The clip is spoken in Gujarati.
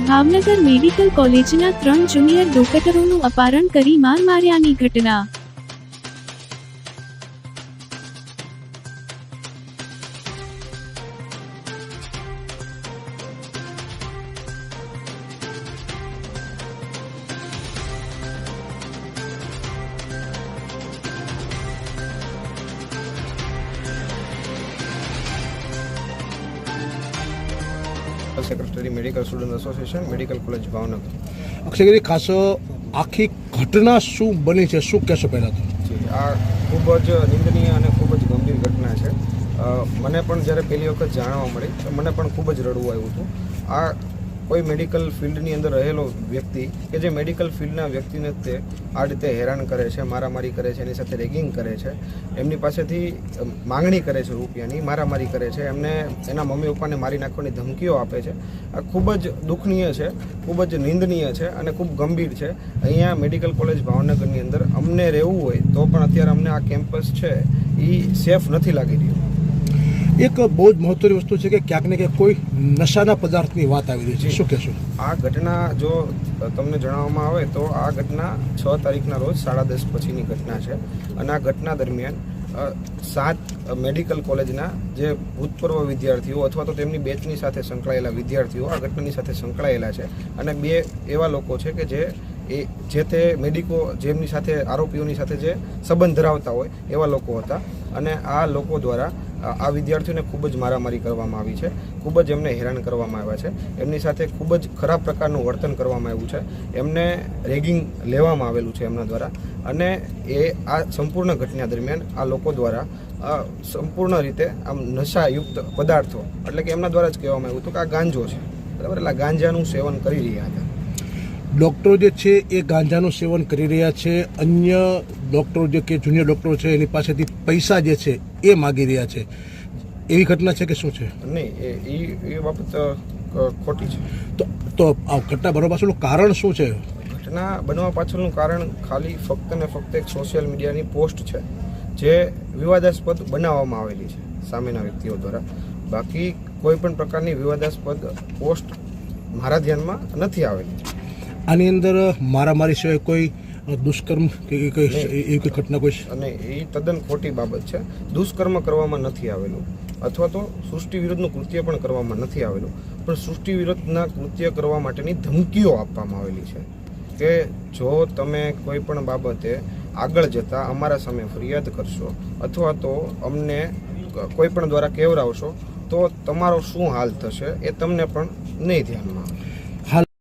ભાવનગર મેડિકલ કોલેજના 3 જુનિયર ડોક્ટરોનું અપહરણ કરી માર માર્યાની ઘટના। Secretary medical student association medical college Bhavnagar. Akshaygiri ખાસ આખી ઘટના શું બની છે, શું કહેશો પહેલાં તો? આ ખૂબ જ નિંદનીય અને ખૂબ જ ગંભીર ઘટના છે। મને પણ જ્યારે પહેલી વખત જાણવા મળી તો મને પણ ખૂબ જ રડવું આવ્યું હતું। આ કોઈ મેડિકલ ફિલ્ડની અંદર રહેલો વ્યક્તિ કે જે મેડિકલ ફિલ્ડના વ્યક્તિને તે આ રીતે હેરાન કરે છે, મારામારી કરે છે, એની સાથે રેગિંગ કરે છે, એમની પાસેથી માંગણી કરે છે રૂપિયાની, મારામારી કરે છે, એમને એના મમ્મી પપ્પાને મારી નાખવાની ધમકીઓ આપે છે। આ ખૂબ જ દુઃખનીય છે, ખૂબ જ નિંદનીય છે અને ખૂબ ગંભીર છે। અહીંયા મેડિકલ કોલેજ ભાવનગરની અંદર અમને રહેવું હોય તો પણ અત્યારે અમને આ કેમ્પસ છે એ સેફ નથી લાગી રહ્યું। એક બહુ જ મહત્વની વસ્તુ છે કે ક્યાંક ને ક્યાંક કોઈ નશાના પદાર્થની વાત આવી રહી છે, શું કહેશો? આ ઘટના જો તમને જણાવવામાં આવે તો આ ઘટના 6 તારીખના રોજ 10:30 પછીની ઘટના છે અને આ ઘટના દરમિયાન 7 મેડિકલ કોલેજના જે ભૂતપૂર્વ વિદ્યાર્થીઓ અથવા તો તેમની બેચની સાથે સંકળાયેલા વિદ્યાર્થીઓ આ ઘટનાની સાથે સંકળાયેલા છે અને 2 એવા લોકો છે કે જે તે મેડિકો જેમની સાથે આરોપીઓની સાથે જે સંબંધ ધરાવતા હોય એવા લોકો હતા અને આ લોકો દ્વારા આ વિદ્યાર્થીઓને ખૂબ જ મારામારી કરવામાં આવી છે, ખૂબ જ એમને હેરાન કરવામાં આવ્યા છે, એમની સાથે ખૂબ જ ખરાબ પ્રકારનું વર્તન કરવામાં આવ્યું છે, એમને રેગિંગ લેવામાં આવેલું છે એમના દ્વારા અને આ સંપૂર્ણ ઘટના દરમિયાન આ લોકો દ્વારા સંપૂર્ણ રીતે આમ નશાયુક્ત પદાર્થો એટલે કે એમના દ્વારા જ કહેવામાં આવ્યું હતું કે આ ગાંજો છે, બરાબર, એટલે ગાંજાનું સેવન કરી રહ્યા હતા। ડૉક્ટરો જે છે એ ગાંજાનું સેવન કરી રહ્યા છે, અન્ય ડૉક્ટરો જે કે જુનિયર ડૉક્ટરો છે એની પાસેથી પૈસા જે છે એ માગી રહ્યા છે, એવી ઘટના છે કે શું છે? નહીં, એ બાબત ખોટી છે। તો આ ઘટના બનવા પાછળનું કારણ શું છે? ઘટના બનવા પાછળનું કારણ ખાલી ફક્ત ને ફક્ત એક સોશિયલ મીડિયાની પોસ્ટ છે જે વિવાદાસ્પદ બનાવવામાં આવેલી છે સામેના વ્યક્તિઓ દ્વારા। બાકી કોઈ પણ પ્રકારની વિવાદાસ્પદ પોસ્ટ મારા ધ્યાનમાં નથી આવેલી। આની અંદર મારામારી સિવાય કોઈ દુષ્કર્મ કે એવી કોઈ ઘટના કોઈ? અને એ તદ્દન ખોટી બાબત છે। દુષ્કર્મ કરવામાં નથી આવેલું અથવા તો સૃષ્ટિ વિરુદ્ધનું કૃત્ય પણ કરવામાં નથી આવેલું, પણ સૃષ્ટિ વિરુદ્ધના કૃત્ય કરવા માટેની ધમકીઓ આપવામાં આવેલી છે કે જો તમે કોઈ પણ બાબતે આગળ જતાં અમારા સામે ફરિયાદ કરશો અથવા તો અમને કોઈ પણ દ્વારા કેવરાવશો તો તમારો શું હાલ થશે એ તમને પણ નહીં ધ્યાનમાં આવે।